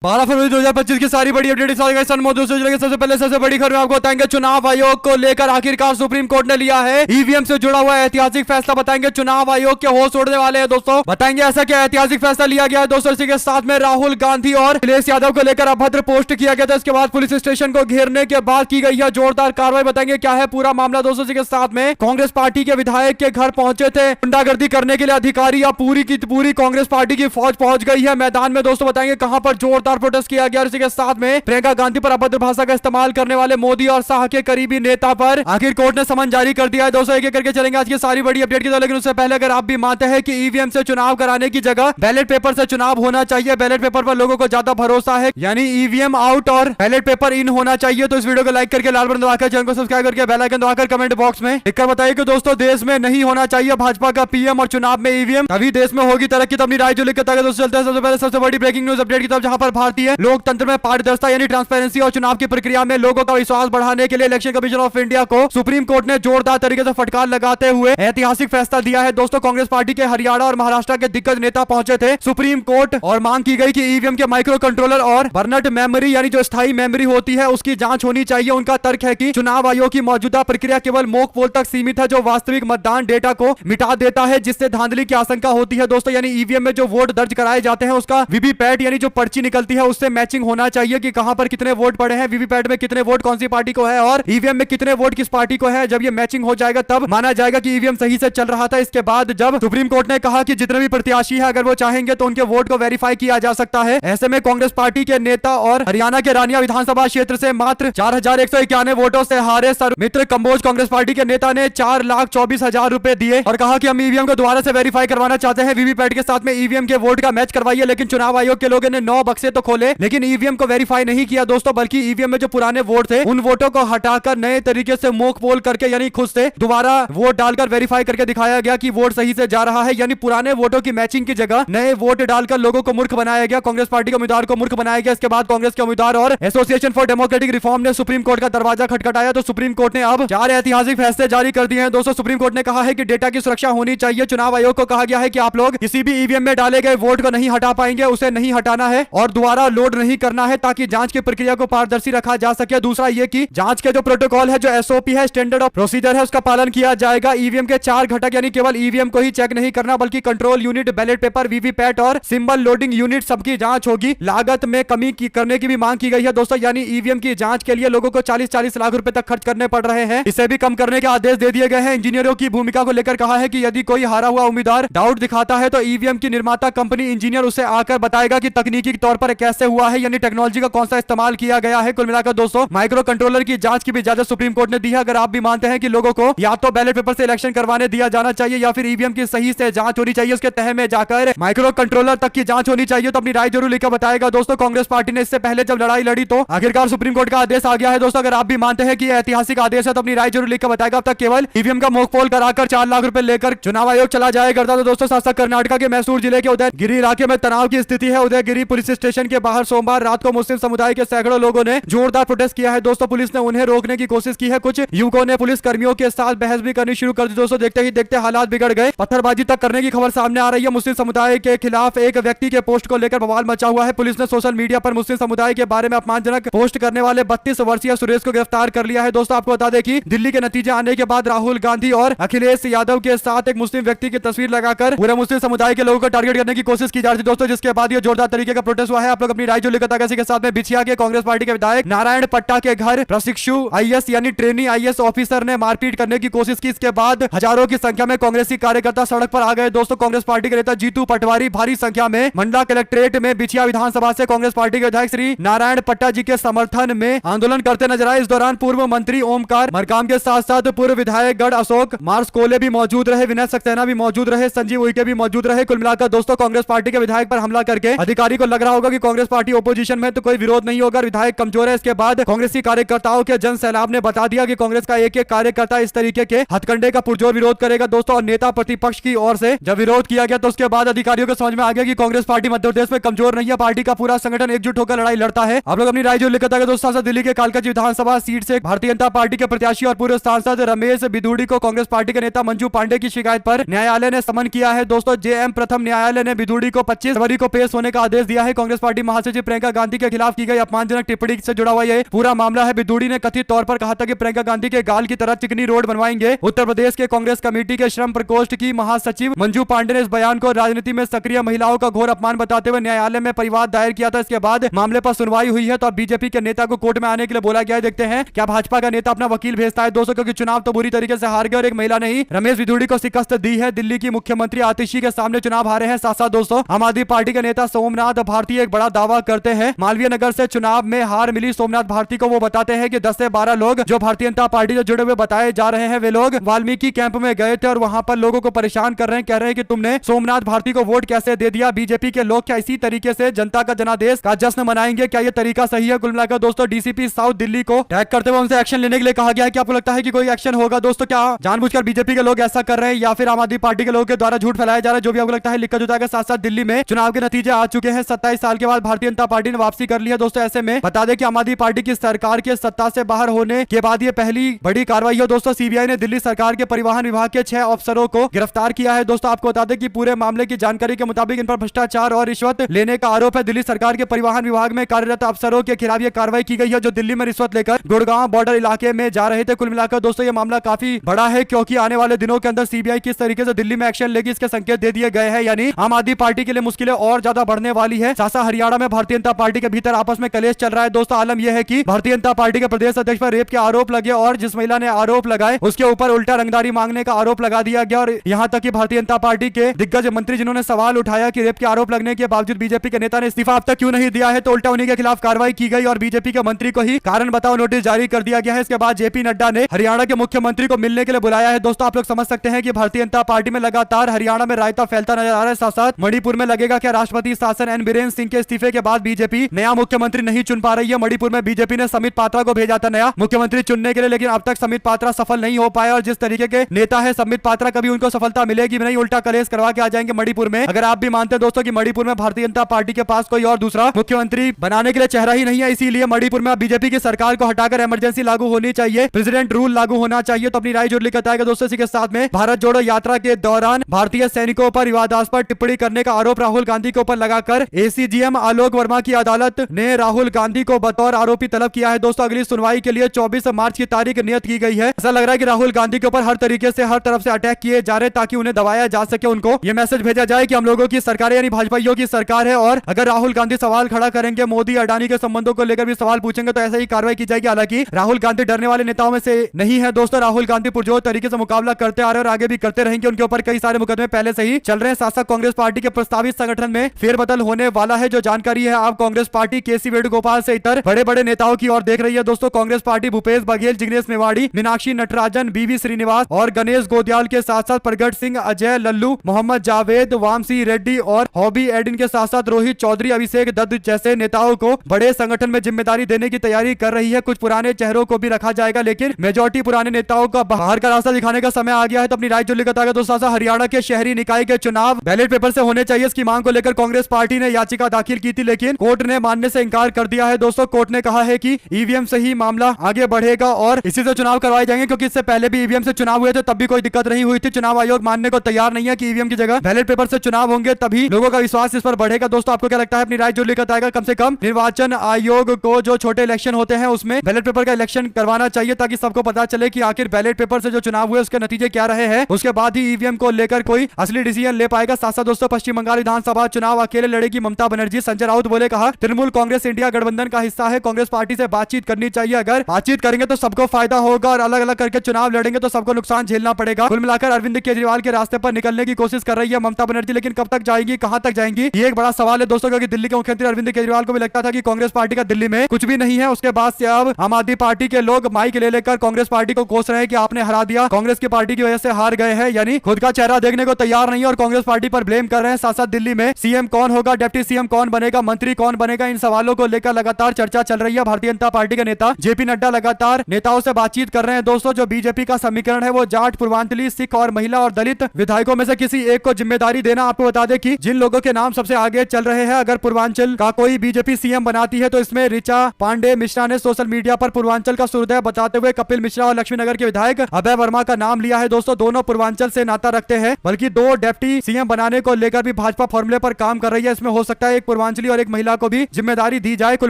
12 फरवरी 2025 की सारी बड़ी अपडेट सबसे पहले सबसे बड़ी खबर आपको बताएंगे। चुनाव आयोग को लेकर आखिरकार सुप्रीम कोर्ट ने लिया है ईवीएम से जुड़ा हुआ ऐतिहासिक फैसला। बताएंगे चुनाव आयोग के होश उड़ने वाले हैं दोस्तों। बताएंगे ऐसा क्या ऐतिहासिक फैसला लिया गया है दोस्तों। इसी के साथ में राहुल गांधी और अखिलेश यादव को लेकर अभद्र पोस्ट किया गया था। इसके बाद पुलिस स्टेशन को घेरने के बाद की गई है जोरदार कार्रवाई। बताएंगे क्या है पूरा मामला दोस्तों। इसी के साथ में कांग्रेस पार्टी के विधायक के घर पहुंचे थे गुंडागर्दी करने के लिए अधिकारी, या पूरी की पूरी कांग्रेस पार्टी की फौज पहुंच गई है मैदान में दोस्तों। बताएंगे कहां पर जोरदार प्रोटेस्ट किया गया। इसी के साथ में प्रियंका गांधी पर अभद्र भाषा का इस्तेमाल करने वाले मोदी और शाह के करीबी नेता पर आखिर कोर्ट ने समन जारी कर दिया है दोस्तों। एक एक करके चलेंगे आज की सारी बड़ी अपडेट की तरफ। लेकिन उससे पहले अगर आप भी मानते हैं कि ईवीएम से चुनाव कराने की जगह बैलेट पेपर से चुनाव होना चाहिए, बैलेट पेपर पर लोगों को ज्यादा भरोसा है, यानी ईवीएम आउट और बैलेट पेपर इन होना चाहिए, तो इस वीडियो को लाइक करके लाल बटन दबाकर चैनल को सब्सक्राइब करके बेल आइकन दबाकर कमेंट बॉक्स में लिखकर बताइए कि दोस्तों देश में नहीं होना चाहिए भाजपा का पीएम और चुनाव में ईवीएम, तभी देश में होगी तरक्की। तो अपनी राय जो लिखकर दोस्तों चलते हैं सबसे पहले सबसे बड़ी ब्रेकिंग न्यूज अपडेट की तरफ, जहां पर भारतीय लोकतंत्र में पारदर्शिता यानी ट्रांसपेरेंसी और चुनाव की प्रक्रिया में लोगों का विश्वास बढ़ाने के लिए इलेक्शन कमीशन ऑफ इंडिया को सुप्रीम कोर्ट ने जोरदार तरीके से फटकार लगाते हुए ऐतिहासिक फैसला दिया है दोस्तों। कांग्रेस पार्टी के हरियाणा और महाराष्ट्र के दिग्गज नेता पहुंचे थे सुप्रीम कोर्ट और मांग की गई कि ईवीएम के माइक्रो कंट्रोलर और बर्नट मेमोरी यानी जो स्थायी मेमोरी होती है उसकी जांच होनी चाहिए। उनका तर्क है कि चुनाव आयोग की मौजूदा प्रक्रिया केवल मोक पोल तक सीमित है, जो वास्तविक मतदान डेटा को मिटा देता है, जिससे धांधली की आशंका होती है दोस्तों। यानी ईवीएम में जो वोट दर्ज कराए जाते हैं उसका वीवीपैट यानी जो पर्ची निकलती है उससे मैचिंग होना चाहिए कि कहां पर कितने वोट पड़े हैं, वीवीपैट में कितने वोट कौन सी पार्टी को है और ईवीएम में कितने वोट किस पार्टी को है। जब ये मैचिंग हो जाएगा तब माना जाएगा कि ईवीएम सही से चल रहा था। इसके बाद जब सुप्रीम कोर्ट ने कहा कि जितने भी प्रत्याशी है अगर वो चाहेंगे तो उनके वोट को वेरीफाई किया जा सकता है। ऐसे में कांग्रेस पार्टी के नेता और हरियाणा के रानिया विधानसभा क्षेत्र से मात्र 4191 वोटों से हारे मित्र कंबोज कांग्रेस पार्टी के नेता ने 4,24,000 रुपए दिए और कहा कि हम ईवीएम को दोबारा से वेरीफाई करवाना चाहते हैं, वीवीपैट के साथ में ईवीएम के वोट का मैच करवाइए। लेकिन चुनाव आयोग के लोगों ने 9 बक्से तो खोले लेकिन ईवीएम को वेरीफाई नहीं किया दोस्तों, बल्कि ईवीएम में जो पुराने वोट थे उन वोटों को हटाकर नए तरीके से मोक पोल करके यानी खुद से दोबारा वोट डालकर वेरीफाई करके दिखाया गया कि वोट सही से जा रहा है। यानी पुराने वोटों की मैचिंग की जगह नए वोट डालकर लोगों को मूर्ख बनाया गया, कांग्रेस पार्टी के उम्मीदवार को मूर्ख बनाया गया। इसके बाद कांग्रेस के उम्मीदवार और एसोसिएशन फॉर डेमोक्रेटिक रिफॉर्म ने सुप्रीम कोर्ट का दरवाजा खटखटाया, तो सुप्रीम कोर्ट ने अब 4 ऐतिहासिक फैसले जारी कर दिए हैं दोस्तों। सुप्रीम कोर्ट ने कहा है कि डेटा की सुरक्षा होनी चाहिए। चुनाव आयोग को कहा गया है कि आप लोग किसी भी ईवीएम में डाले गए वोट को नहीं हटा पाएंगे, उसे नहीं हटाना है और दोबारा लोड नहीं करना है ताकि जांच की प्रक्रिया को पारदर्शी रखा जा सके। दूसरा ये कि जांच के जो प्रोटोकॉल है, जो एसओपी है, स्टैंडर्ड ऑफ प्रोसीजर है, उसका पालन किया जाएगा। ईवीएम के 4 घटक यानी केवल ईवीएम को ही चेक नहीं करना बल्कि control unit, ballot paper, VVPAT और सिंबल लोडिंग यूनिट सबकी जांच होगी। लागत में कमी करने की भी मांग की गई है दोस्तों, यानी ईवीएम की जांच के लिए लोगों को 40-40 लाख रुपए तक खर्च करने पड़ रहे हैं, इसे भी कम करने के आदेश दे दिए गए हैं। इंजीनियरों की भूमिका को लेकर कहा है कि यदि कोई हारा हुआ उम्मीदवार डाउट दिखाता है तो ईवीएम की निर्माता कंपनी इंजीनियर उसे आकर बताएगा कि तकनीकी तौर पर कैसे हुआ है, यानी टेक्नोलॉजी का कौन सा इस्तेमाल किया गया है। कुल मिलाकर दोस्तों माइक्रो कंट्रोलर की जांच की भी इजाजत सुप्रीम कोर्ट ने दी है। अगर आप भी मानते हैं कि लोगों को या तो बैलेट पेपर से इलेक्शन करवाने दिया जाना चाहिए या फिर ईवीएम की सही से जांच होनी चाहिए, उसके तह में जाकर माइक्रो कंट्रोलर तक की जांच होनी चाहिए, तो अपनी राय जरूर लिखकर बताएगा दोस्तों। कांग्रेस पार्टी ने इससे पहले जब लड़ाई लड़ी तो आखिरकार सुप्रीम कोर्ट का आदेश आ गया है दोस्तों। अगर आप भी मानते हैं कि ऐतिहासिक आदेश है तो अपनी राय जरूर लिखकर बताएगा। अब तक केवल ईवीएम का मोक पोल कराकर 4 लाख रुपए लेकर चुनाव आयोग चला जाया करता था दोस्तों। साथ साथ कर्नाटक के मैसूर जिले के उदयगिरी इलाके में तनाव की स्थिति है। उदयगिरी पुलिस स्टेशन के बाहर सोमवार रात को मुस्लिम समुदाय के सैकड़ों लोगों ने जोरदार प्रोटेस्ट किया है दोस्तों। पुलिस ने उन्हें रोकने की कोशिश की है, कुछ युवकों ने पुलिस कर्मियों के साथ बहस भी करनी शुरू कर दी दोस्तों। देखते ही देखते हालात बिगड़ गए, पत्थरबाजी तक करने की खबर सामने आ रही है। मुस्लिम समुदाय के खिलाफ एक व्यक्ति के पोस्ट को लेकर बवाल मचा हुआ है। पुलिस ने सोशल मीडिया पर मुस्लिम समुदाय के बारे में अपमानजनक पोस्ट करने वाले 32 वर्षीय सुरेश को गिरफ्तार कर लिया है दोस्तों। आपको बता दें कि दिल्ली के नतीजे आने के बाद राहुल गांधी और अखिलेश यादव के साथ एक मुस्लिम व्यक्ति की तस्वीर लगाकर पूरे मुस्लिम समुदाय के लोगों को टारगेट करने की कोशिश की जा रही थी दोस्तों, जिसके बाद ये जोरदार तरीके का प्रोटेस्ट हुआ है। आप लोग अपनी राय जो लिखा था के साथ में बिछिया के कांग्रेस पार्टी के विधायक नारायण पट्टा के घर प्रशिक्षु आईएएस यानी ट्रेनी आईएएस ऑफिसर ने मारपीट करने की कोशिश की। इसके बाद हजारों की संख्या में कांग्रेसी कार्यकर्ता सड़क पर आ गए दोस्तों। कांग्रेस पार्टी के नेता जीतू पटवारी भारी संख्या में मंडला कलेक्ट्रेट में बिछिया विधानसभा से कांग्रेस पार्टी के विधायक श्री नारायण पट्टा जी के समर्थन में आंदोलन करते नजर आए। इस दौरान पूर्व मंत्री ओमकार मरकाम के साथ साथ पूर्व विधायक गढ़ अशोक मार्स कोले भी मौजूद रहे, विनय सक्सेना भी मौजूद रहे, संजीव उइके भी मौजूद रहे। कुल मिलाकर दोस्तों कांग्रेस पार्टी के विधायक पर हमला करके अधिकारी को लग रहा होगा कि कांग्रेस पार्टी ओपोजिशन में तो कोई विरोध नहीं होगा, विधायक कमजोर है। इसके बाद कांग्रेसी कार्यकर्ताओं के जन सैलाब ने बता दिया कि कांग्रेस का एक एक कार्यकर्ता इस तरीके के हथकंडे का पुरजोर विरोध करेगा दोस्तों। और नेता प्रतिपक्ष की ओर से जब विरोध किया गया तो उसके बाद अधिकारियों को समझ में आ गया कि कांग्रेस पार्टी मध्य प्रदेश में कमजोर नहीं है, पार्टी का पूरा संगठन एकजुट होकर लड़ाई लड़ता है। आप लोग अपनी राय जो लिखता है दोस्तों। दिल्ली के कालकाजी विधानसभा सीट से भारतीय जनता पार्टी के प्रत्याशी और पूर्व सांसद रमेश बिधूड़ी को कांग्रेस पार्टी के नेता मंजू पांडे की शिकायत पर न्यायालय ने समन किया है दोस्तों। जेएम प्रथम न्यायालय ने बिधूड़ी को 25 फरवरी को पेश होने का आदेश दिया है। कांग्रेस पार्टी महासचिव प्रियंका गांधी के खिलाफ की गई अपमानजनक टिप्पणी से जुड़ा हुआ ये पूरा मामला है। विदुड़ी ने कथित तौर पर कहा था कि प्रियंका गांधी के गाल की तरह चिकनी रोड बनवाएंगे। उत्तर प्रदेश के कांग्रेस कमेटी के श्रम प्रकोष्ठ की महासचिव मंजू पांडे ने इस बयान को राजनीति में सक्रिय महिलाओं का घोर अपमान बताते हुए न्यायालय में परिवाद दायर किया था। इसके बाद मामले पर सुनवाई हुई है, तो अब बीजेपी के नेता को कोर्ट में आने के लिए बोला गया है। देखते हैं क्या भाजपा का नेता अपना वकील भेजता है दोस्तों, क्योंकि चुनाव तो बुरी तरीके से हार गए और एक महिला ने ही रमेश विदुड़ी को शिकस्त दी है। दिल्ली की मुख्यमंत्री आतिशी के सामने चुनाव हारे हैं। साथ साथ दोस्तों आम आदमी पार्टी के नेता सोमनाथ भारती एक बड़ा दावा करते हैं। मालवीय नगर से चुनाव में हार मिली सोमनाथ भारती को। वो बताते हैं कि 10 से 12 लोग जो भारतीय जनता पार्टी से जुड़े हुए बताए जा रहे हैं, वे लोग वाल्मीकि कैंप में गए थे और वहां पर लोगों को परेशान कर रहे हैं। कह रहे हैं कि तुमने सोमनाथ भारती को वोट कैसे दे दिया। बीजेपी के लोग क्या इसी तरीके से जनता का जनादेश का जश्न मनाएंगे? क्या ये तरीका सही है? कुल मिलाकर दोस्तों डीसीपी साउथ दिल्ली को टैग करते हुए उनसे एक्शन लेने के लिए कहा गया है। क्या आपको लगता है कि कोई एक्शन होगा दोस्तों? क्या जानबूझकर बीजेपी के लोग ऐसा कर रहे हैं या फिर आम आदमी पार्टी के लोगों के द्वारा झूठ फैलाया जा रहा है? जो भी आपको लगता है लिखकर जुटाएगा। साथ साथ दिल्ली में चुनाव के नतीजे आ चुके हैं। 27 साल के बाद भारतीय जनता पार्टी ने वापसी कर ली है दोस्तों। ऐसे में बता दें कि आम आदमी पार्टी की सरकार के सत्ता से बाहर होने के बाद ये पहली बड़ी कार्रवाई है दोस्तों। सीबीआई ने दिल्ली सरकार के परिवहन विभाग के 6 अफसरों को गिरफ्तार किया है दोस्तों। आपको बता दें कि पूरे मामले की जानकारी के मुताबिक इन पर भ्रष्टाचार और रिश्वत लेने का आरोप है। दिल्ली सरकार के परिवहन विभाग में कार्यरत अफसरों के खिलाफ यह कार्रवाई की गई है, जो दिल्ली में रिश्वत लेकर गुड़गांव बॉर्डर इलाके में जा रहे थे। कुल मिलाकर दोस्तों ये मामला काफी बड़ा है, क्योंकि आने वाले दिनों के अंदर सीबीआई किस तरीके से दिल्ली में एक्शन लेगी इसके संकेत दे दिए गए हैं। यानी आम आदमी पार्टी के लिए मुश्किलें और ज्यादा बढ़ने वाली है। साथ हरियाणा में भारतीय जनता पार्टी के भीतर आपस में कलेश चल रहा है दोस्तों। आलम यह है कि भारतीय जनता पार्टी के प्रदेश अध्यक्ष पर रेप के आरोप लगे और जिस महिला ने आरोप लगाए उसके ऊपर उल्टा रंगदारी मांगने का आरोप लगा दिया गया। और यहां तक कि भारतीय जनता पार्टी के दिग्गज मंत्री जिन्होंने सवाल उठाया कि रेप के आरोप लगने के बावजूद बीजेपी के नेता ने इस्तीफा अब तक क्यों नहीं दिया है, तो उल्टा उन्हीं के खिलाफ कार्रवाई की गई और बीजेपी के मंत्री को ही कारण बताओ नोटिस जारी कर दिया गया है। इसके बाद जेपी नड्डा ने हरियाणा के मुख्यमंत्री को मिलने के लिए बुलाया है दोस्तों। आप लोग समझ सकते हैं कि भारतीय जनता पार्टी में लगातार हरियाणा में रायता फैलता नजर आ रहा है। साथ साथ मणिपुर में लगेगा क्या राष्ट्रपति शासन एन बीरेन सिंह के इस्तीफे के बाद बीजेपी नया मुख्यमंत्री नहीं चुन पा रही है। मणिपुर में बीजेपी ने समित पात्रा को भेजा था नया मुख्यमंत्री चुनने के लिए, लेकिन अब तक समित पात्रा सफल नहीं हो पाया। और जिस तरीके के नेता है समित पात्रा, कभी उनको सफलता मिलेगी नहीं, उल्टा कलेश करवा के आ जाएंगे मणिपुर में। अगर आप भी मानते हैं दोस्तों कि मणिपुर में भारतीय जनता पार्टी के पास कोई और दूसरा मुख्यमंत्री बनाने के लिए चेहरा ही नहीं है, इसीलिए मणिपुर में बीजेपी की सरकार को हटाकर इमरजेंसी लागू होनी चाहिए, प्रेसिडेंट रूल लागू होना चाहिए। तो अपनी राय जरूर लिखा है दोस्तों। इसी के साथ में भारत जोड़ो यात्रा के दौरान भारतीय सैनिकों पर विवादास्पद टिप्पणी करने का आरोप राहुल गांधी के ऊपर लगाकर एसीजीएम आलोक वर्मा की अदालत ने राहुल गांधी को बतौर आरोपी तलब किया है दोस्तों। अगली सुनवाई के लिए 24 मार्च की तारीख नियत की गई है। ऐसा लग रहा है कि राहुल गांधी के ऊपर हर तरीके से हर तरफ से अटैक किए जा रहे ताकि उन्हें दबाया जा सके, उनको ये मैसेज भेजा जाए कि हम लोगों की सरकार यानी भाजपाइयों की सरकार है। और अगर राहुल गांधी सवाल खड़ा करेंगे, मोदी अडानी के संबंधों को लेकर भी सवाल पूछेंगे, तो ऐसे ही कार्रवाई की जाएगी। हालांकि राहुल गांधी डरने वाले नेताओं में से नहीं है दोस्तों। राहुल गांधी पुरजोर तरीके से मुकाबला करते आ रहे हैं और आगे भी करते रहेंगे। उनके ऊपर कई सारे मुकदमे पहले से ही चल रहे हैं। साथ साथ कांग्रेस पार्टी के प्रस्तावित संगठन में फेरबदल होने वाला है। जो जानकारी है आप कांग्रेस पार्टी केसी वेणुगोपाल से इतर बड़े बड़े नेताओं की ओर देख रही है दोस्तों। कांग्रेस पार्टी भूपेश बघेल, जिग्नेश मेवाड़ी, मीनाक्षी नटराजन, बीवी श्रीनिवास और गणेश गोदियाल के साथ साथ प्रगट सिंह, अजय लल्लू, मोहम्मद जावेद, वामसी रेड्डी और हॉबी एडिन के साथ साथ रोहित चौधरी, अभिषेक दत्त जैसे नेताओं को बड़े संगठन में जिम्मेदारी देने की तैयारी कर रही है। कुछ पुराने चेहरों को भी रखा जाएगा, लेकिन मेजॉरिटी पुराने नेताओं का बाहर का रास्ता दिखाने का समय आ गया है। तो अपनी राय जो लिखा था दोस्तों। हरियाणा के शहरी निकाय के चुनाव बैलेट पेपर से होने चाहिए, इसकी मांग को लेकर कांग्रेस पार्टी ने याचिका दाखिल की थी, लेकिन कोर्ट ने मानने से इंकार कर दिया है दोस्तों। कोर्ट ने कहा है कि ईवीएम से ही मामला आगे बढ़ेगा और इसी से चुनाव करवाए जाएंगे, क्योंकि इससे पहले भी ईवीएम से चुनाव हुए थे, तब भी कोई दिक्कत नहीं हुई थी। चुनाव आयोग मानने को तैयार नहीं है कि ईवीएम की जगह बैलेट पेपर से चुनाव होंगे, तभी लोगों का विश्वास इस पर बढ़ेगा दोस्तों। आपको क्या लगता है? अपनी राय जो लिखा था। कम से कम निर्वाचन आयोग को जो छोटे इलेक्शन होते हैं उसमें बैलेट पेपर का इलेक्शन करवाना चाहिए, ताकि सबको पता चले कि आखिर बैलेट पेपर से जो चुनाव हुए उसके नतीजे क्या रहे हैं। उसके बाद ही ईवीएम को लेकर कोई असली डिसीजन ले पाएगा। साथ साथ दोस्तों पश्चिम बंगाल विधानसभा चुनाव अकेले लड़ेगी ममता बनर्जी, संजय राउत बोले। कहा तृणमूल कांग्रेस इंडिया गठबंधन का हिस्सा है, कांग्रेस पार्टी से बातचीत करनी चाहिए। अगर बातचीत करेंगे तो सबको फायदा होगा और अलग अलग करके चुनाव लड़ेंगे तो सबको नुकसान झेलना पड़ेगा। कुल मिलाकर अरविंद केजरीवाल के रास्ते पर निकलने की कोशिश कर रही है ममता बनर्जी, लेकिन कब तक जाएंगी, कहां तक जाएंगी, ये एक बड़ा सवाल है दोस्तों। क्योंकि दिल्ली के मुख्यमंत्री अरविंद केजरीवाल को भी लगता था कि कांग्रेस पार्टी का दिल्ली में कुछ भी नहीं है। उसके बाद से अब आम आदमी पार्टी के लोग माइक ले लेकर कांग्रेस पार्टी को कोस रहे हैं कि आपने हरा दिया, कांग्रेस की पार्टी की वजह से हार गए हैं, यानी खुद का चेहरा देखने को तैयार नहीं है और कांग्रेस पार्टी पर ब्लेम कर रहे हैं। साथ साथ दिल्ली में सीएम कौन होगा, डिप्टी सीएम कौन बनेगा, मंत्री कौन बनेगा, इन सवालों को लेकर लगातार चर्चा चल रही है। भारतीय जनता पार्टी के नेता जेपी नड्डा लगातार नेताओं से बातचीत कर रहे हैं दोस्तों। जो बीजेपी का समीकरण है वो जाट, पूर्वांचली, सिख और महिला और दलित विधायकों में से किसी एक को जिम्मेदारी देना। आपको बता दें कि जिन लोगों के नाम सबसे आगे चल रहे हैं, अगर पूर्वांचल का कोई बीजेपी सीएम बनाती है तो इसमें ऋचा पांडे मिश्रा ने सोशल मीडिया पर पूर्वांचल का सूर्योदय बताते हुए कपिल मिश्रा और लक्ष्मीनगर के विधायक अभय वर्मा का नाम लिया है दोस्तों। दोनों पूर्वांचल से नाता रखते हैं, बल्कि 2 डिप्टी सीएम बनाने को लेकर भी भाजपा फॉर्मूले पर काम कर रही है। इसमें हो सकता है एक पूर्वांचली और एक महिला को भी जिम्मेदारी दी जाए। कुल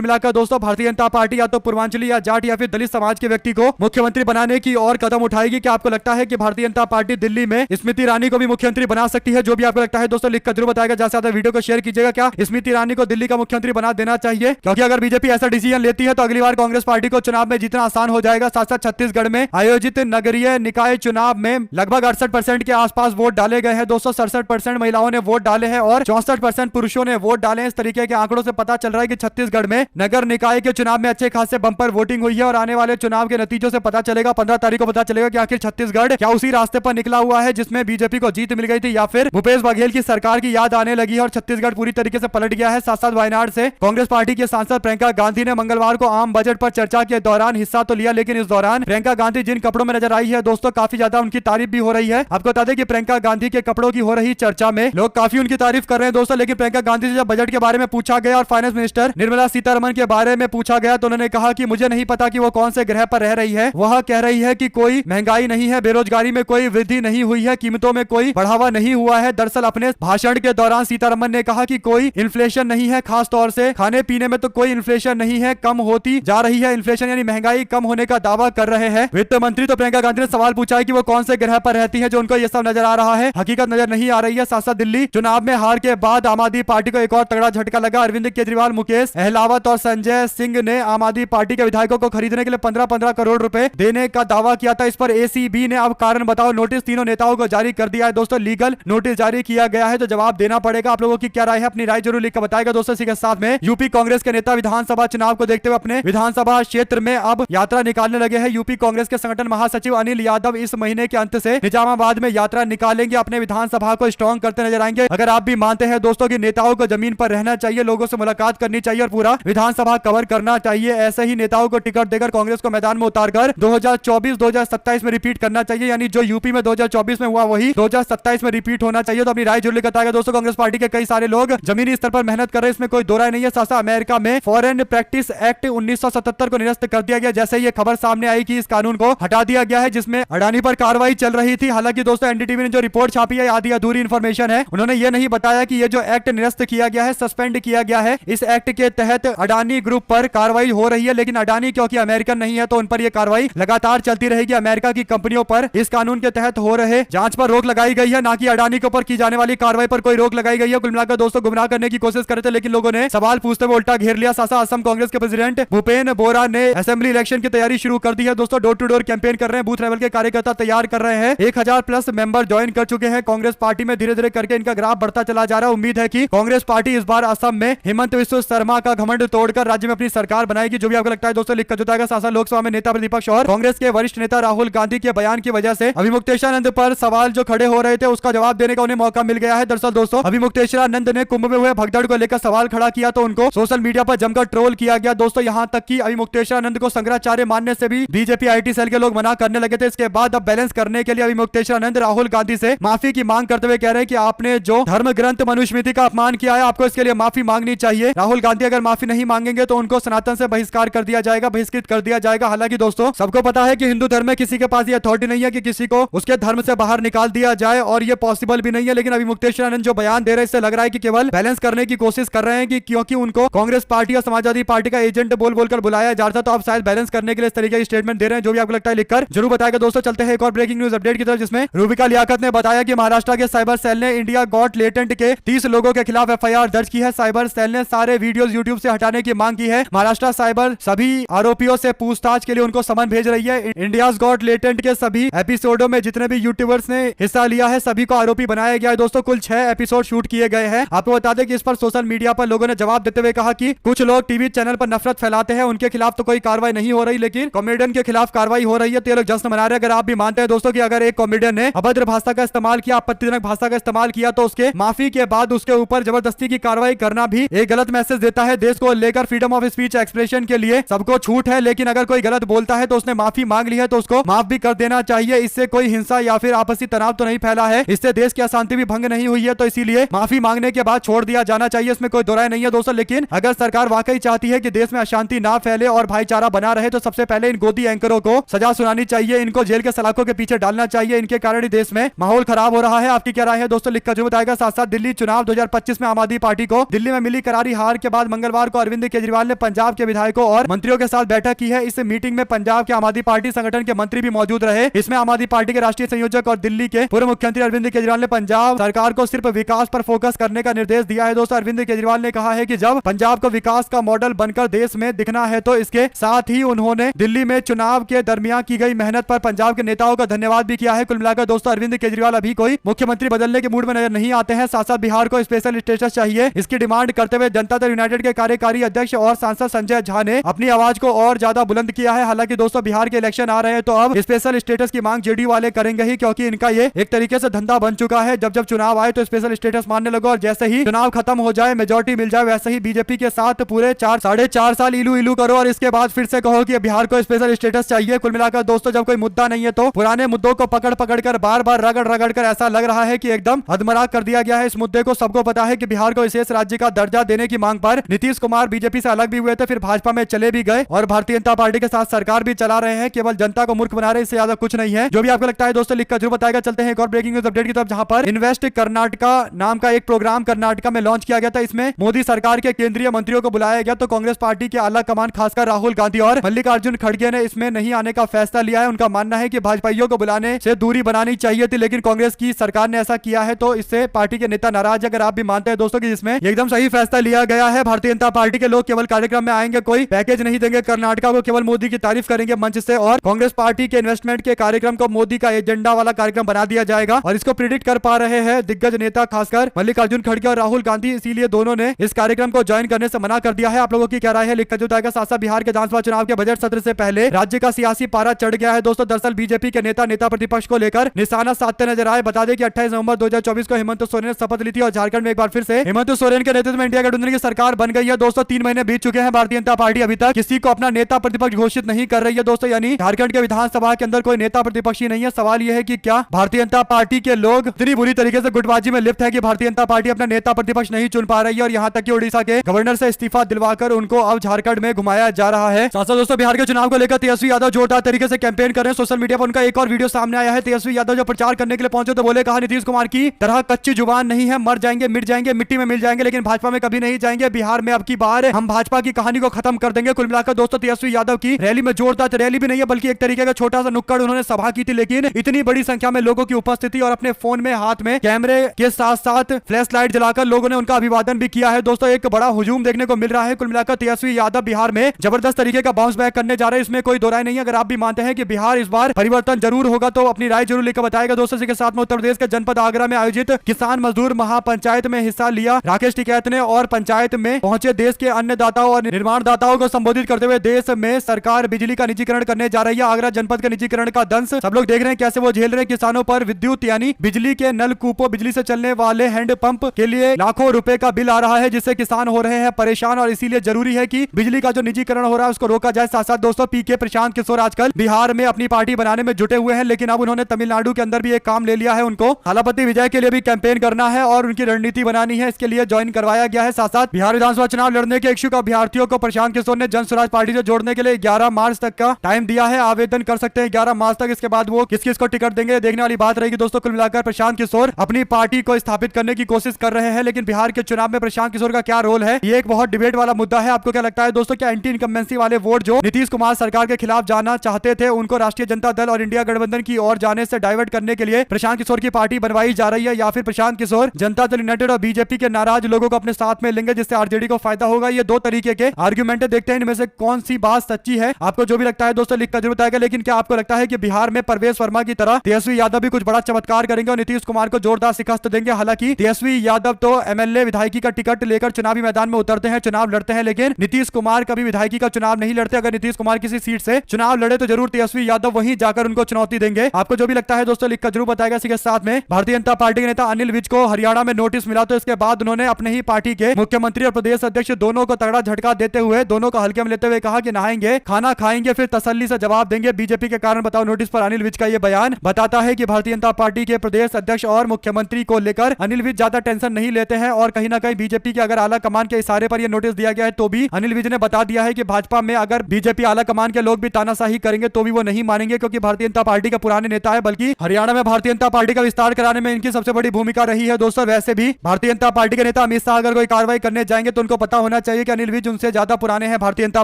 मिलाकर दोस्तों भारतीय जनता पार्टी या तो पूर्वांचली या जाट या फिर दलित समाज के व्यक्ति को मुख्यमंत्री बनाने की और कदम उठाएगी। क्या आपको लगता है कि भारतीय जनता पार्टी दिल्ली में स्मृति ईरानी को भी मुख्यमंत्री बना सकती है? जो भी आपको लगता है दोस्तों लिखकर जरूर बताएगा। ज्यादा से ज्यादा वीडियो को शेयर कीजिएगा। क्या स्मृति ईरानी को दिल्ली का मुख्यमंत्री बना देना चाहिए? क्योंकि अगर बीजेपी ऐसा डिसीजन लेती है तो अगली बार कांग्रेस पार्टी को चुनाव में जीतना आसान हो जाएगा। साथ साथ छत्तीसगढ़ में आयोजित नगरीय निकाय चुनाव में लगभग 68% के आसपास वोट डाले गए हैं दोस्तों। 67% महिलाओं ने वोट डाले हैं और 64% पुरुषों ने वोट डाले हैं। इस तरीके के आंकड़ों से पता चल रहा है कि छत्तीसगढ़ में नगर निकाय के चुनाव में अच्छे खासे बंपर वोटिंग हुई है और आने वाले चुनाव के नतीजों से पता चलेगा, 15 तारीख को पता चलेगा कि आखिर छत्तीसगढ़ क्या उसी रास्ते पर निकला हुआ है जिसमें बीजेपी को जीत मिल गई थी या फिर भूपेश बघेल की सरकार की याद आने लगी है और छत्तीसगढ़ पूरी तरीके से पलट गया है। साथ साथ वायनाड से कांग्रेस पार्टी के सांसद प्रियंका गांधी ने मंगलवार को आम बजट पर चर्चा के दौरान हिस्सा तो लिया, लेकिन इस दौरान प्रियंका गांधी जिन कपड़ों में नजर आई है दोस्तों काफी ज्यादा उनकी तारीफ भी हो रही है। आपको बता दें कि प्रियंका गांधी के कपड़ों की हो रही चर्चा में लोग काफी उनकी तारीफ कर रहे हैं दोस्तों। लेकिन प्रियंका गांधी से जब बजट के बारे में पूछा गया और फाइनेंस मिनिस्टर निर्मला सीतारमण के बारे में पूछा गया तो उन्होंने कहा कि मुझे नहीं पता कि वो कौन से ग्रह पर रह रही है। वह कह रही है कि कोई महंगाई नहीं है, बेरोजगारी में कोई वृद्धि नहीं हुई है, कीमतों में कोई बढ़ावा नहीं हुआ है। दरअसल अपने भाषण के दौरान सीतारमण ने कहा कि कोई इन्फ्लेशन नहीं है, खास तौर से खाने पीने में तो कोई इन्फ्लेशन नहीं है, कम होती जा रही है इन्फ्लेशन, यानी महंगाई कम होने का दावा कर रहे हैं। वित्त मंत्री तो प्रियंका गांधी ने सवाल पूछा है कि वो कौन से ग्रह पर रहती है जो उनको ये सब नजर आ रहा है, हकीकत नजर नहीं आ रही है। साथ साथ दिल्ली चुनाव में हार के बाद आम आदमी पार्टी को एक और तगड़ा झटका लगा। अरविंद केजरीवाल, मुकेश अहलावत और संजय सिंह ने आम आदमी पार्टी के विधायकों को खरीदने के लिए 15-15 करोड़ रुपए देने का दावा किया था। इस पर एसीबी ने अब कारण बताओ नोटिस तीनों नेताओं को जारी कर दिया है दोस्तों। लीगल नोटिस जारी किया गया है तो जवाब देना पड़ेगा। आप लोगों की क्या राय है? अपनी राय जरूर लिखकर बताएगा दोस्तों। इसी के साथ में यूपी कांग्रेस के नेता विधानसभा चुनाव को देखते हुए अपने विधानसभा क्षेत्र में अब यात्रा निकालने लगे हैं। यूपी कांग्रेस के संगठन महासचिव अनिल यादव इस महीने के अंत से निजामाबाद में यात्रा निकालेंगे, अपने विधानसभा को स्ट्रॉन्ग करते नजर आएंगे। अगर आप भी मानते हैं दोस्तों कि नेताओं को जमीन पर रहना चाहिए, लोगों से मुलाकात करनी चाहिए और पूरा विधानसभा कवर करना चाहिए, ऐसे ही नेताओं को टिकट देकर कांग्रेस को मैदान में उतारकर 2024-2027 में रिपीट करना चाहिए, यानी जो यूपी में 2024 में हुआ वही 2027 में रिपीट होना चाहिए। तो अपनी राय जरूर बताएगा दोस्तों। कांग्रेस पार्टी के कई सारे लोग जमीनी स्तर पर मेहनत कर रहे हैं, इसमें कोई दो राय नहीं है। साथ अमेरिका में फॉरेन प्रैक्टिस एक्ट 1977 को निरस्त कर दिया गया। जैसे ये खबर सामने आई कि इस कानून को हटा दिया गया है जिसमें अडानी पर कार्रवाई चल रही थी। हालांकि दोस्तों एनडीटीवी ने जो रिपोर्ट छापी है आधी अधूरी इंफॉर्मेशन है। उन्होंने ये नहीं बताया कि ये जो एक्ट निरस्त किया गया है, सस्पेंड किया गया है, इस एक्ट के तहत अडानी ग्रुप पर कार्रवाई हो रही है। लेकिन अडानी क्योंकि अमेरिकन नहीं है तो उन पर यह कार्रवाई लगातार चलती रहेगी। अमेरिका की कंपनियों पर इस कानून के तहत हो रहे जांच पर रोक लगाई गई है, ना कि अडानी के ऊपर की जाने वाली कार्रवाई पर कोई रोक लगाई गई है। कुल मिलाकर दोस्तों गुमराह करने की कोशिश करे थे लेकिन लोगों ने सवाल पूछते हुए उल्टा घेर लिया। सासा असम कांग्रेस के प्रेसिडेंट भूपेन बोरा ने असेंबली इलेक्शन की तैयारी शुरू कर दी है दोस्तों। डोर टू डोर कैंपेन कर रहे हैं, बूथ लेवल के कार्यकर्ता तैयार कर रहे हैं। 1000 प्लस मेंबर ज्वाइन कर चुके हैं कांग्रेस पार्टी में। धीरे धीरे करके इनका ग्राफ बढ़ता चला जा रहा है। उम्मीद है कि कांग्रेस पार्टी इस बार असम में हेमंत बिस्वा शर्मा का घमंड तोड़कर राज्य में अपनी सरकार बनाएगी। जो भी आपको लगता है दोस्तों लिखकर जुटाएगा। सासा लोकसभा में नेता प्रतिपक्ष और कांग्रेस के वरिष्ठ नेता राहुल गांधी के बयान की वजह से अभिमुक्तेश्वरानंद पर सवाल जो खड़े हो रहे थे उसका जवाब देने का उन्हें मौका मिल गया है। दरअसल दोस्तों अभिमुक्तेश्वरानंद ने कुंभ में हुए भगदड़ को लेकर सवाल खड़ा किया तो उनको सोशल मीडिया पर जमकर ट्रोल किया गया दोस्तों। यहां तक कि अभिमुक्तेश्वरानंद को शंकराचार्य मानने से भी बीजेपी आईटी सेल के लोग मना करने लगे थे। इसके बाद अब बैलेंस करने के लिए अभिमुक्तेश्वरानंद राहुल गांधी से माफी की मांग करते हुए कह रहे हैं कि आपने जो धर्म ग्रंथ मनुस्मृति का अपमान किया है आपको इसके लिए माफी मांगनी चाहिए। राहुल गांधी अगर माफी नहीं मांगेंगे तो उनको सनातन से बहिष्कार कर दिया जाएगा, बहिष्कृत कर दिया जाएगा। हालांकि दोस्तों सबको पता है कि हिंदू धर्म में किसी के पास ये अथॉरिटी नहीं है कि किसी को उसके धर्म से बाहर निकाल दिया जाए और ये पॉसिबल भी नहीं है। लेकिन अभिमुक्तेश्वरानंद जो बयान दे रहे हैं इससे लग रहा है कि केवल बैलेंस करने की कोशिश कर रहे हैं कि क्योंकि उनको कांग्रेस पार्टी और समाजवादी पार्टी का एजेंट बोल बोलकर बुलाया जा रहा था तो आप शायद बैलेंस करने के लिए इस तरीके की स्टेटमेंट दे रहे हैं। जो भी आपको लगता है लिखकर जरूर बताएगा दोस्तों। चलते हैं एक और ब्रेकिंग न्यूज अपडेट की तरफ जिसमें रूबिका लियाकत ने बताया कि महाराष्ट्र के साइबर सेल ने इंडिया गॉट लेटेंट के 30 लोगों के खिलाफ एफआईआर दर्ज की है। साइबर सेल ने सारे वीडियोस यूट्यूब से हटाने की मांग की है। महाराष्ट्र साइबर सभी आरोपियों से पूछताछ के लिए उनको समन भेज रही है। इंडिया गॉट लेटेंट के सभी एपिसोडों में जितने भी यूट्यूबर्स ने हिस्सा लिया है सभी को आरोपी बनाया गया है दोस्तों। कुल 6 एपिसोड शूट किए गए हैं। आपको बता दें कि इस पर सोशल मीडिया पर लोगों ने जवाब देते हुए कहा कि कुछ लोग टीवी चैनल पर नफरत फैलाते हैं, उनके खिलाफ तो कोई कार्रवाई नहीं हो रही लेकिन कॉमेडियन के खिलाफ कार्रवाई हो रही है तो ये लोग जश्न मना रहे हैं। अगर आप भी मानते हैं दोस्तों कि अगर एक कॉमेडियन ने अभद्र भाषा का इस्तेमाल किया, आपत्तिजनक भाषा का इस्तेमाल किया तो उसके माफी के बाद उसके ऊपर जबरदस्ती की कार्रवाई करना भी एक गलत मैसेज देता है। देश को लेकर फ्रीडम ऑफ स्पीच एक्सप्रेशन के लिए सबको छूट है, लेकिन अगर कोई गलत बोलता है तो उसने माफी मांग ली है तो उसको माफ भी कर देना चाहिए। इससे कोई हिंसा या फिर आपसी तनाव तो नहीं फैला है, इससे देश की अशांति भी भंग नहीं हुई है, तो इसीलिए माफी मांगने के बाद छोड़ दिया जाना चाहिए। इसमें कोई दो राय नहीं है दोस्तों। लेकिन अगर सरकार वाकई चाहती है कि देश में अशांति ना फैले और भाईचारा बना रहे तो सबसे पहले इन गोदी एंकरों को सजा सुनानी चाहिए, इनको जेल के सलाखों के पीछे डालना चाहिए। इनके कारण देश में माहौल खराब हो रहा है। आपकी क्या राय है दोस्तों लिखकर जो बताएगा। साथ साथ दिल्ली चुनाव 2025 में आम आदमी पार्टी को दोस्तों दिल्ली में मिली करारी हार के बाद मंगलवार को अरविंद केजरीवाल ने पंजाब के विधायकों और मंत्रियों के साथ बैठक की है। इस मीटिंग में पंजाब के आम आदमी पार्टी संगठन के मंत्री भी मौजूद रहे। इसमें आम आदमी पार्टी के राष्ट्रीय संयोजक और दिल्ली के पूर्व मुख्यमंत्री अरविंद केजरीवाल ने पंजाब सरकार को सिर्फ विकास पर फोकस करने का निर्देश दिया है। दोस्तों अरविंद केजरीवाल ने कहा है कि जब पंजाब को विकास का मॉडल बनकर देश में दिखना है तो इसके साथ ही उन्होंने दिल्ली में चुनाव के दरमियान की गई मेहनत पर पंजाब के नेताओं का धन्यवाद भी किया है। कुल मिलाकर दोस्तों अरविंद केजरीवाल अभी कोई मुख्यमंत्री बदलने के मूड में नजर नहीं आते हैं। साथ साथ बिहार को स्पेशल स्टेटस चाहिए, इसकी डिमांड करते हुए जनता दल यूनाइटेड के कार्यकारी अध्यक्ष और सांसद संजय झा ने अपनी आवाज को और ज्यादा बुलंद किया है। हालांकि दोस्तों बिहार के इलेक्शन आ रहे हैं तो अब स्पेशल स्टेटस की मांग जेडीयू वाले करेंगे ही, क्योंकि इनका ये एक तरीके से धंधा बन चुका है। जब जब चुनाव आए तो स्पेशल स्टेटस मानने लगो और जैसे ही चुनाव खत्म हो जाए, मेजोरिटी मिल जाए, वैसे ही बीजेपी के साथ पूरे 4-4.5 साल इलू इलू करो और इसके बाद फिर से कहो कि बिहार को स्पेशल स्टेटस चाहिए। कुल मिलाकर दोस्तों जब कोई मुद्दा नहीं है तो पुराने मुद्दों को पकड़ पकड़ कर बार बार रगड़ रगड़ कर ऐसा लग रहा है कि एकदम अधमराक कर दिया गया है इस मुद्दे को। सबको पता है कि बिहार को विशेष राज्य का दर्जा देने की मांग पर नीतीश कुमार बीजेपी से अलग भी हुए थे, फिर भाजपा में चले भी गए और भारतीय जनता पार्टी के साथ सरकार भी चला रहे हैं। केवल जनता को मूर्ख बना रहे, इससे ज्यादा कुछ नहीं है। जो भी आपको लगता है दोस्तों लिखकर जरूर बताएगा। चलते हैं एक और ब्रेकिंग न्यूज अपडेट की तरफ, जहां पर इन्वेस्ट कर्नाटका नाम का एक प्रोग्राम कर्नाटका में लॉन्च किया गया था। इसमें मोदी सरकार के केंद्रीय मंत्रियों को बुलाया गया तो कांग्रेस पार्टी के आला कमान खासकर राहुल गांधी और मल्लिकार्जुन खड़गे ने इसमें नहीं आने का फैसला लिया है। उनका मानना है कि भाजपाइयों को बुलाने से दूरी बनानी चाहिए थी, लेकिन कांग्रेस की सरकार ने ऐसा किया है तो इससे पार्टी के नेता नाराज। अगर आप भी मानते हैं दोस्तों कि जिसमें एकदम सही फैसला लिया गया है, भारतीय जनता पार्टी के लोग केवल कार्यक्रम में आएंगे, कोई पैकेज नहीं देंगे कर्नाटका को, केवल मोदी की तारीफ करेंगे मंच से और कांग्रेस पार्टी के इन्वेस्टमेंट के कार्यक्रम को मोदी का एजेंडा वाला कार्यक्रम बना दिया जाएगा। और इसको प्रिडिक्ट कर पा रहे हैं दिग्गज नेता खासकर मल्लिकार्जुन खड़गे और राहुल गांधी, इसीलिए दोनों ने इस कार्यक्रम को ज्वाइन करने से मना कर दिया है। आप लोगों की क्या राय है लिखकर बताएगा। साथ साथ बिहार के विधानसभा चुनाव के बजट सत्र से पहले राज्य का सियासी पारा चढ़ गया है दोस्तों। दरअसल बीजेपी के नेता प्रतिपक्ष को लेकर निशाना साधते नजर आए। बता दें कि 28 नवंबर 2024 को हेमंत सोरेन ने शपथ ली थी और झारखंड में एक बार फिर से हेमंत सोरेन के नेतृत्व में इंडिया गठबंधन की सरकार बन गई है दोस्तों। 3 महीने बीत चुके हैं, भारतीय जनता पार्टी अभी तक किसी को अपना नेता प्रतिपक्ष घोषित नहीं कर रही है दोस्तों। यानी झारखंड के विधानसभा के अंदर कोई नेता प्रतिपक्ष ही नहीं है। सवाल यह है कि क्या भारतीय जनता पार्टी के लोग इतनी बुरी तरीके से गुटबाजी में लिप्त है कि भारतीय जनता पार्टी अपना नेता प्रतिपक्ष नहीं चुन पा रही है और यहां तक कि ओडिशा के गवर्नर से इस्तीफा दिलवाकर उनको अब झारखंड में घुमाया जा रहा है। साथ साथ दोस्तों बिहार के चुनाव को लेकर तेजस्वी यादव जोरदार तरीके से कैंपेन कर रहे हैं। सोशल मीडिया पर उनका एक और वीडियो सामने आया है। तेजस्वी यादव जब प्रचार करने के लिए पहुंचे तो बोले, कहा नीतीश कुमार की तरह कच्ची जुबान नहीं है, मर जाएंगे मिट जाएंगे मिट्टी में मिल जाएंगे, लेकिन भाजपा में कभी नहीं जाएंगे। बिहार में अब की बार हम भाजपा की कहानी को खत्म कर देंगे। कुल मिलाकर दोस्तों तेजस्वी यादव की रैली में जोरदार रैली भी नहीं है बल्कि एक तरीके का छोटा सा नुक्कड़ उन्होंने सभा की थी, लेकिन इतनी बड़ी संख्या में लोगों की उपस्थिति और अपने फोन में हाथ में कैमरे के साथ साथ फ्लैश लाइट जलाकर लोगों ने उनका अभिवादन भी किया है दोस्तों। एक बड़ा हुजूम देखने को मिल रहा है। कुल मिलाकर तेजस्वी यादव बिहार में जबरदस्त तरीके का बाउंस बैक करने जा रहे हैं, इसमें कोई दो राय नहीं है। अगर आप भी मानते हैं कि बिहार इस बार परिवर्तन जरूर होगा तो अपनी राय जरूर लेकर बताएगा दोस्तों। इसी के साथ में उत्तर प्रदेश के जनपद आगरा में आयोजित किसान मजदूर महापंचायत में हिस्सा लिया राकेश टिकैत ने और पंचायत में पहुंचे देश के अन्नदाताओं और निर्माणदाताओं को संबोधित करते हुए देश में सरकार बिजली का निजीकरण करने जा रही है। आगरा जनपद के निजीकरण का दंश सब लोग देख रहे हैं, कैसे वो झेल रहे हैं। किसानों पर विद्युत यानी बिजली के नलकूपों, बिजली से चलने वाले हैंडपंप के लिए लाखों रुपए का बिल आ रहा है, जिससे किसान हो रहे हैं परेशान और इसीलिए जरूरी है कि बिजली का जो निजीकरण हो रहा है उसको रोका जाए। साथ साथ दोस्तों पीके प्रशांत किशोर आजकल बिहार में अपनी पार्टी बनाने में जुटे हुए हैं, लेकिन अब उन्होंने तमिलनाडु के अंदर भी एक काम ले लिया है। उनको थालापति विजय के लिए भी कैंपेन करना है और उनकी रणनीति बनानी है, इसके लिए ज्वाइन करवाया गया है। साथ साथ बिहार विधानसभा चुनाव लड़ने के इच्छुक अभ्यर्थियों को प्रशांत किशोर ने जन स्वराज पार्टी से जोड़ने के लिए 11 मार्च तक का टाइम दिया है। आवेदन कर सकते हैं 11 मार्च तक। इसके बाद वो किस किस को टिकट देंगे देखने वाली बात रहेगी दोस्तों। कुल मिलाकर प्रशांत किशोर अपनी पार्टी को स्थापित करने की कोशिश कर रहे हैं, लेकिन बिहार के चुनाव में प्रशांत किशोर का क्या रोल है ये एक बहुत डिबेट वाला मुद्दा है। आपको क्या लगता है दोस्तों, क्या एंटी इनकम्बेंसी वाले वोट जो नीतीश कुमार सरकार के खिलाफ जाना चाहते थे उनको राष्ट्रीय जनता दल और इंडिया गठबंधन की ओर जाने से डाइवर्ट करने के लिए प्रशांत किशोर की पार्टी बनवाई जा रही है, या फिर प्रशांत किशोर जनता दल यूनाइटेड और बीजेपी के नाराज लोगों को अपने साथ में लेंगे जिससे आरजेडी को फायदा होगा? ये दो तरीके के आर्गुमेंट देखते हैं, इनमें से कौन सी बात सच्ची है। आपको जो भी लगता है दोस्तों लिखकर जरूर बताएगा। लेकिन क्या आपको लगता है कि बिहार में परवेश वर्मा की तरह तेजस्वी यादव भी कुछ बड़ा चमत्कार करेंगे और नीतीश कुमार को जोरदार शिकस्त देंगे? हालांकि तेजस्वी यादव तो एमएलए विधायकी का टिकट लेकर चुनावी मैदान में उतरते हैं, चुनाव लड़ते हैं, लेकिन नीतीश कुमार कभी विधायकी का चुनाव नहीं लड़ते। अगर नीतीश कुमार किसी सीट से चुनाव लड़े तो जरूर तेजस्वी यादव वहीं जाकर उनको चुनौती देंगे। आपको जो भी लगता है दोस्तों लिखकर जरूर बताएगा। इसी के साथ में भारतीय जनता पार्टी के नेता अनिल विज को हरियाणा में नोटिस मिला, तो इसके बाद उन्होंने अपने ही पार्टी के मुख्यमंत्री और प्रदेश अध्यक्ष दोनों को तगड़ा झटका देते हुए, दोनों को हल्के में लेते हुए कहा कि नहाएंगे, खाना खाएंगे, फिर तसल्ली से जवाब देंगे। बीजेपी के कारण बताओ नोटिस पर अनिल विज का यह बयान बताता है कि भारतीय जनता पार्टी के प्रदेश अध्यक्ष और मुख्यमंत्री को लेकर अनिल विज ज्यादा टेंशन नहीं लेते हैं और कहीं ना कहीं बीजेपी के अगर आला कमान के इशारे पर यह नोटिस दिया गया है तो भी अनिल विज ने बता दिया है कि भाजपा में अगर बीजेपी आला कमान के लोग भी तानाशाही करेंगे तो भी वो नहीं मानेंगे, क्योंकि भारतीय जनता पार्टी का पुराने नेता है, बल्कि हरियाणा में भारतीय जनता पार्टी का विस्तार कराने में इनकी सबसे बड़ी भूमिका रही है दोस्तों। वैसे भी भारतीय जनता पार्टी के नेता अमित शाह अगर कोई कार्रवाई करने जाएंगे तो उनको पता होना चाहिए कि अनिल विज उनसे ज्यादा पुराने हैं भारतीय जनता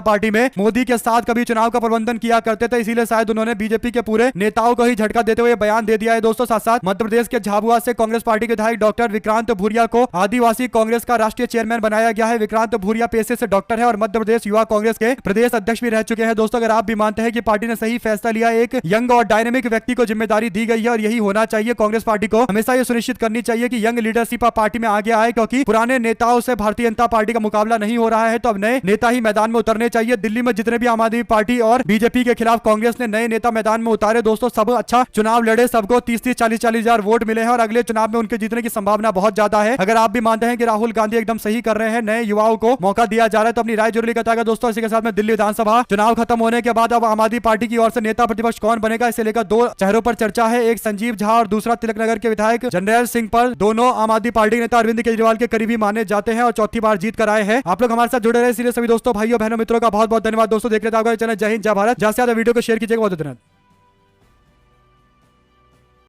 पार्टी में। मोदी के साथ कभी चुनाव का प्रबंधन किया करते थे, इसीलिए शायद उन्होंने बीजेपी के पूरे नेताओं को ही झटका देते हुए बयान दे दिया है दोस्तों। साथ साथ मध्य प्रदेश के झाबुआ से कांग्रेस पार्टी के विधायक डॉक्टर विक्रांत भूरिया को आदिवासी कांग्रेस का राष्ट्रीय चेयरमैन बनाया गया है। विक्रांत भूरिया पेशे से डॉक्टर है और मध्य प्रदेश युवा कांग्रेस के प्रदेश अध्यक्ष भी रह चुके हैं दोस्तों। अगर आप भी मानते हैं कि पार्टी ने सही फैसला लिया, एक यंग और डायनेमिक व्यक्ति को जिम्मेदारी दी गई है और यही होना चाहिए। कांग्रेस पार्टी को हमेशा ये सुनिश्चित करनी चाहिए कि यंग लीडरशिप पार्टी में आगे आए, क्योंकि पुराने नेताओं से भारतीय जनता पार्टी का मुकाबला नहीं हो रहा है। तो अब नए नेता ही मैदान में उतरने चाहिए। दिल्ली में जितने भी आम आदमी पार्टी और बीजेपी के खिलाफ कांग्रेस ने नए नेता मैदान में उतारे दोस्तों, सब अच्छा चुनाव लड़े, सबको 30-30, 40-40 हजार वोट मिले हैं और अगले चुनाव में उनके जीतने की संभावना बहुत ज्यादा है। अगर आप भी मानते हैं कि राहुल गांधी एकदम सही कर रहे हैं, नए युवाओं को मौका दिया जा रहा है, तो अपनी राय जरूर बताएगा दोस्तों। इसी के साथ में दिल्ली विधानसभा चुनाव खत्म होने के बाद अब आम आदमी पार्टी की ओर से नेता प्रतिपक्ष कौन बनेगा, इसे लेकर दो चेहरों पर चर्चा है। एक संजीव झा और दूसरा तिलक नगर के विधायक जनरल सिंह पर। दोनों आम आदमी पार्टी नेता अरविंद केजरीवाल के करीबी माने जाते हैं और चौथी बार जीत कर आए हैं। आप लोग हमारे साथ जुड़े रहे, इसलिए सभी दोस्तों, भाइयों, बहनों, मित्रों का बहुत बहुत धन्यवाद दोस्तों। देख रहे थे चैनल जय हिंद जय भारत। ज्यादा से ज्यादा वीडियो को शेयर कीजिएगा। बहुत धन्यवाद।